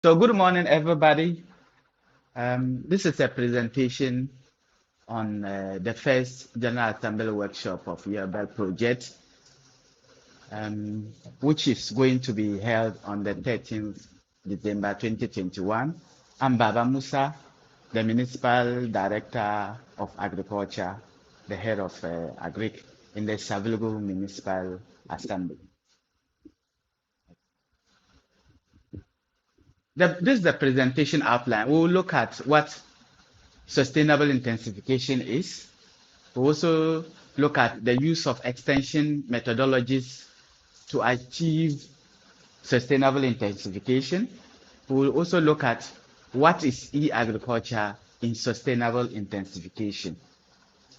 So good morning, everybody. This is a presentation on the first General Assembly workshop of EWA-BELT project, which is going to be held on the 13th December 2021. I'm Baba Musa, the Municipal Director of Agriculture, the head of Agric in the Saviligo Municipal Assembly. This is the presentation outline. We will look at what sustainable intensification is. We also look at the use of extension methodologies to achieve sustainable intensification. We will also look at what is e-agriculture in sustainable intensification.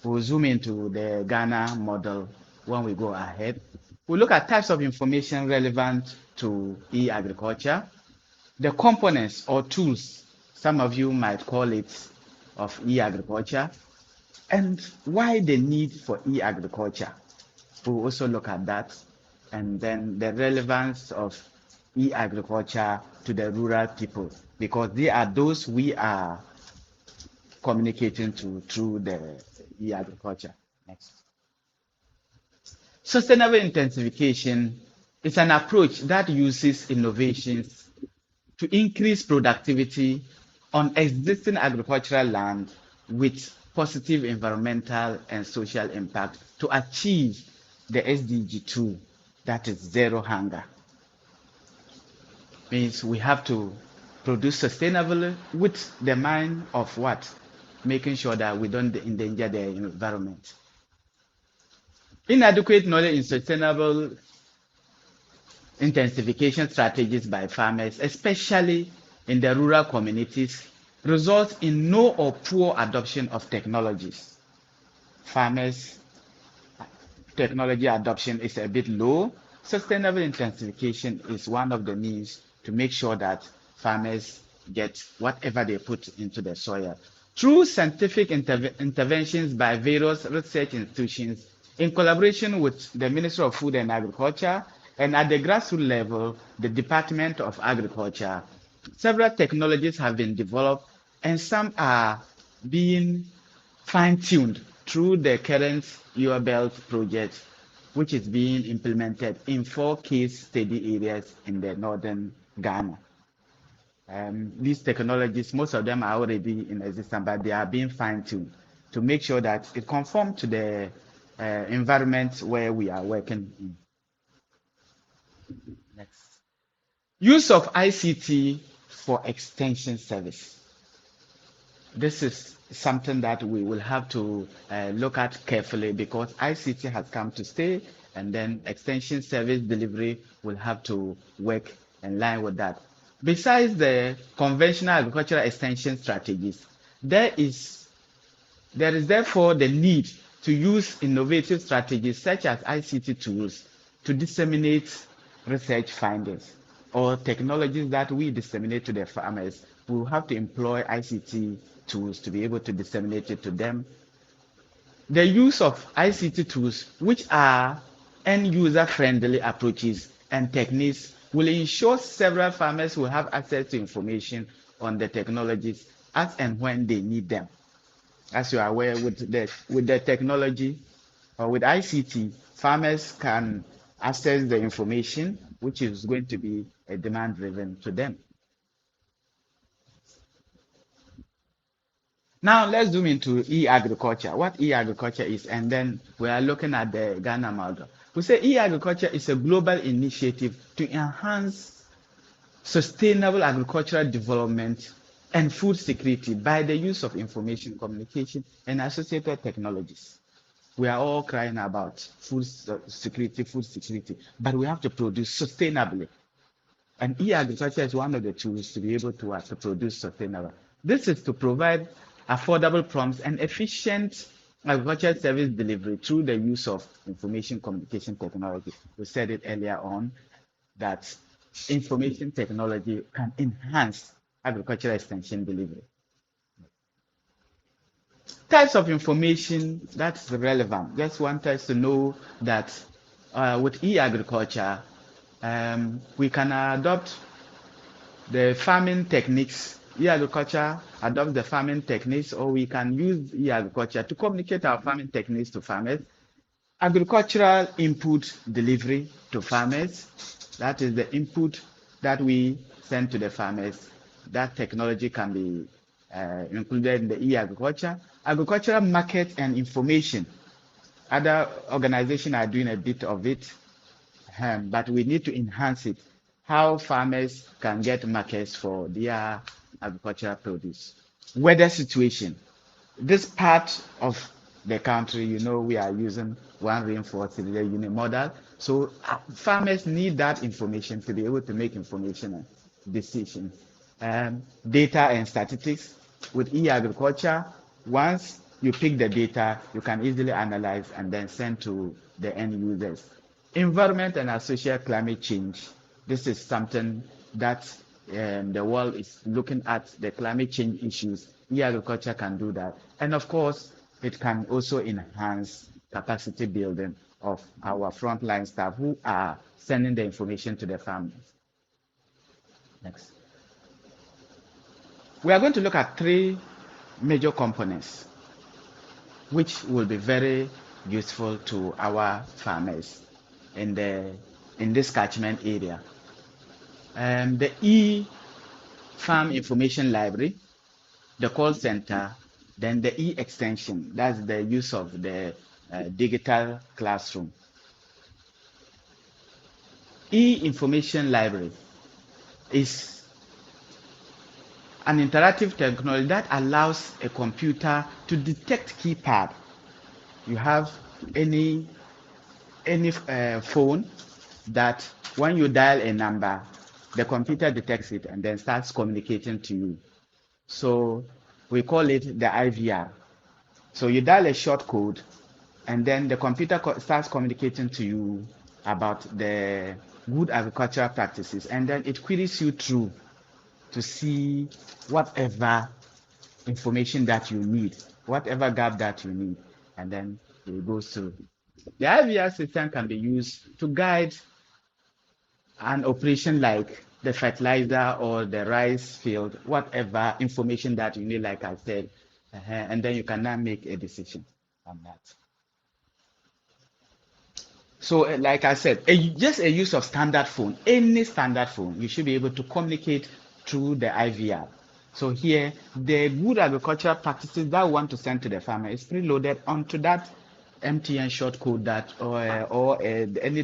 We'll zoom into the Ghana model when we go ahead. We'll look at types of information relevant to e-agriculture, the components or tools, some of you might call it, of e-agriculture, and why the need for e-agriculture. We'll also look at that, and then the relevance of e-agriculture to the rural people, because they are those we are communicating to through the e-agriculture. Next. Sustainable intensification is an approach that uses innovations to increase productivity on existing agricultural land with positive environmental and social impact to achieve the SDG 2, that is zero hunger. Means we have to produce sustainably with the mind of what? Making sure that we don't endanger the environment. Inadequate knowledge in sustainable intensification strategies by farmers, especially in the rural communities, results in no or poor adoption of technologies. Farmers' technology adoption is a bit low. Sustainable intensification is one of the means to make sure that farmers get whatever they put into the soil. Through scientific interventions by various research institutions in collaboration with the Ministry of Food and Agriculture, and at the grassroots level, the Department of Agriculture, several technologies have been developed and some are being fine-tuned through the current EWA-BELT project, which is being implemented in 4 case study areas in the northern Ghana. These technologies, most of them are already in existence, but they are being fine-tuned to make sure that it conforms to the environment where we are working in. Next. Use of ICT for extension service. This is something that we will have to look at carefully, because ICT has come to stay, and then extension service delivery will have to work in line with that. Besides the conventional agricultural extension strategies, there is therefore the need to use innovative strategies such as ICT tools to disseminate research findings, or technologies that we disseminate to the farmers. We will have to employ ICT tools to be able to disseminate it to them. The use of ICT tools, which are end-user friendly approaches and techniques, will ensure several farmers will have access to information on the technologies as and when they need them. As you are aware, with the technology or with ICT, farmers can access the information, which is going to be a demand driven to them. Now let's zoom into e-agriculture, what e-agriculture is, and then we are looking at the Ghana model. We say e-agriculture is a global initiative to enhance sustainable agricultural development and food security by the use of information, communication, and associated technologies. We are all crying about food security, but we have to produce sustainably. And e-agriculture is one of the tools to be able to produce sustainable. This is to provide affordable, prompt, and efficient agricultural service delivery through the use of information communication technology. We said it earlier on that information technology can enhance agricultural extension delivery. Types of information that's relevant. Just want us to know that with e-agriculture, we can adopt the farming techniques. E-agriculture adopts the farming techniques, or we can use e-agriculture to communicate our farming techniques to farmers. Agricultural input delivery to farmers. That is the input that we send to the farmers. That technology can be included in the e-agriculture. Agricultural market and information. Other organizations are doing a bit of it, but we need to enhance it. How farmers can get markets for their agricultural produce. Weather situation. This part of the country, we are using one rainfall severe unit model. So farmers need that information to be able to make information decisions. Data and statistics. With e-agriculture, once you pick the data, you can easily analyze and then send to the end users. Environment and associated climate change. This is something that the world is looking at, the climate change issues. E-agriculture can do that. And of course, it can also enhance capacity building of our frontline staff who are sending the information to the farmers. Next. We are going to look at three major components which will be very useful to our farmers in this catchment area. The e-farm information library, the call center, then the e-extension, that's the use of the digital classroom. E-information library is an interactive technology that allows a computer to detect keypad. You have any phone that when you dial a number, the computer detects it and then starts communicating to you. So we call it the IVR. So you dial a short code and then the computer starts communicating to you about the good agricultural practices, and then it queries you through to see whatever information that you need, whatever gap that you need, and then it goes through. The IVR system can be used to guide an operation like the fertilizer or the rice field, whatever information that you need, like I said, and then you can now make a decision on that. So like I said, just a use of standard phone, any standard phone, you should be able to communicate through the IVR. So here, the good agricultural practices that we want to send to the farmer is preloaded onto that MTN short code that or any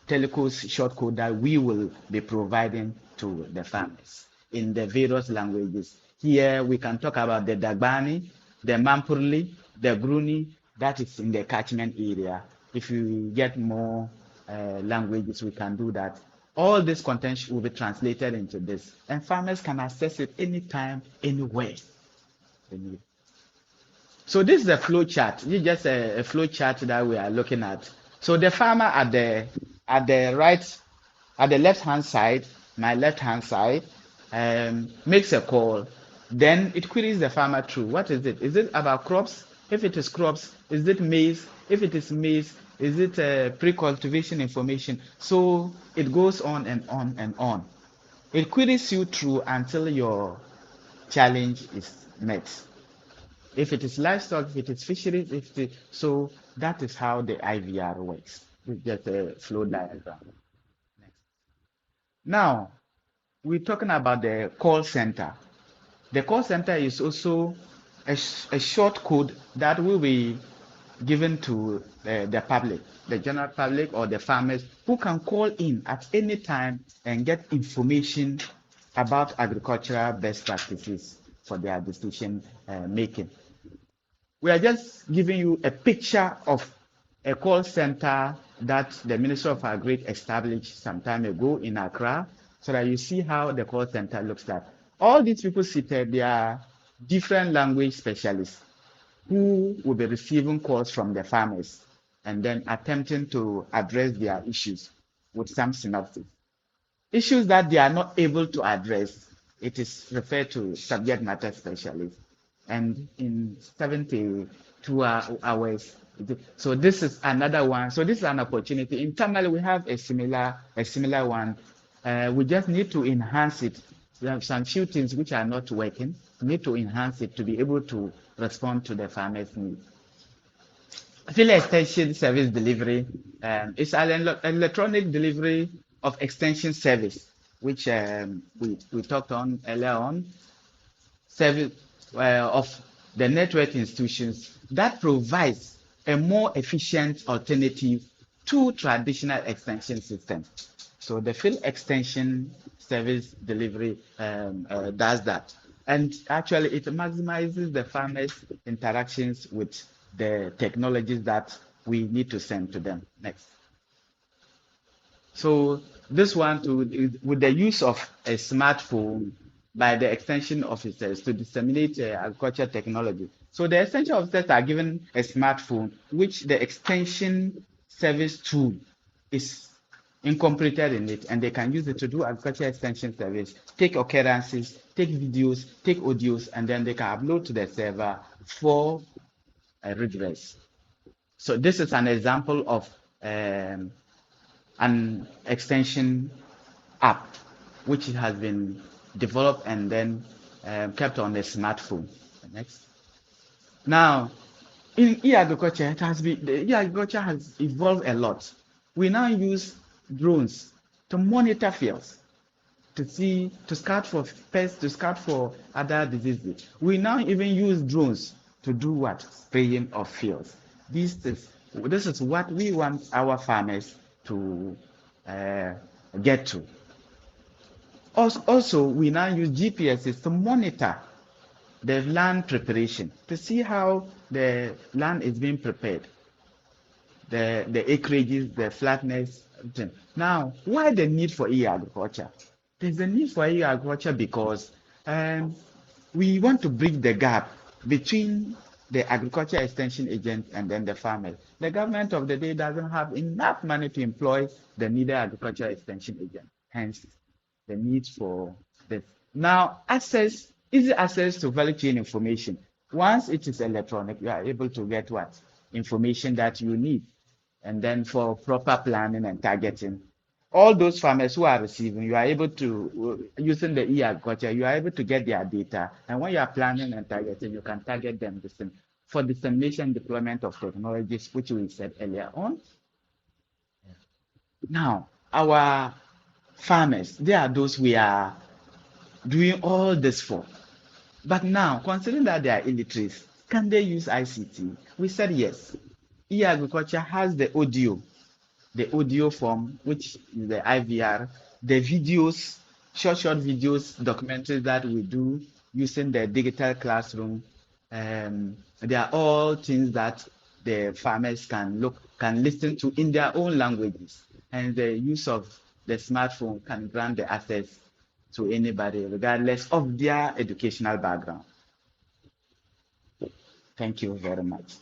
teleco's short code that we will be providing to the farmers in the various languages. Here we can talk about the Dagbani, the Mampurli, the Bruni, that is in the catchment area. If you get more languages, we can do that. All this content will be translated into this, and farmers can access it anytime, anywhere. So this is a flow chart. This is just a flow chart that we are looking at. So the farmer at the left hand side, my left hand side, makes a call. Then it queries the farmer through. What is it? Is it about crops? If it is crops, is it maize? If it is maize, is it pre-cultivation information? So it goes on and on and on. It queries you through until your challenge is met. If it is livestock, if it is fisheries, so that is how the IVR works. It's just a flow diagram. Next. Now, we're talking about the call center. The call center is also a short code that will be given to the public, the general public or the farmers, who can call in at any time and get information about agricultural best practices for their decision making. We are just giving you a picture of a call center that the Minister of Agri established some time ago in Accra, so that you see how the call center looks like. All these people seated, they are different language specialists who will be receiving calls from the farmers and then attempting to address their issues with some synopsis. Issues that they are not able to address, it is referred to subject matter specialists. And in 72 hours, so this is another one. So this is an opportunity. In Tamale, we have a similar one. We just need to enhance it We have some few things which are not working. We need to enhance it to be able to respond to the farmers' needs. Field extension service delivery is an electronic delivery of extension service, which we talked on earlier on, service of the network institutions that provides a more efficient alternative to traditional extension systems. So the field extension service delivery does that. And actually, it maximizes the farmers' interactions with the technologies that we need to send to them. Next. So this one, with the use of a smartphone by the extension officers to disseminate agriculture technology. So the extension officers are given a smartphone, which the extension service tool is incorporated in it, and they can use it to do agriculture extension service, take occurrences, take videos, take audios, and then they can upload to the server for redress. So this is an example of an extension app which has been developed and then kept on the smartphone. Next. Now, in e-agriculture, the e-agriculture has evolved a lot. We now use drones to monitor fields, to scout for pests, to scout for other diseases. We now even use drones to do what? Spraying of fields. This is what we want our farmers to get to. Also, we now use GPSs to monitor the land preparation, to see how the land is being prepared, the acreages, the flatness. Now, why the need for e-agriculture? There's a need for e-agriculture because we want to bridge the gap between the agriculture extension agent and then the farmers. The government of the day doesn't have enough money to employ the needed agriculture extension agent. Hence, the need for this. Now, easy access to value chain information. Once it is electronic, you are able to get what? Information that you need. And then for proper planning and targeting, all those farmers who are receiving, you are able to, using the e-agriculture, you are able to get their data. And when you are planning and targeting, you can target them for dissemination deployment of technologies, which we said earlier on. Now, our farmers, they are those we are doing all this for. But now, considering that they are illiterate, can they use ICT? We said yes. E-agriculture has the audio form, which is the IVR, the videos, short videos, documentaries that we do using the digital classroom. They are all things that the farmers can listen to in their own languages. And the use of the smartphone can grant the access to anybody, regardless of their educational background. Thank you very much.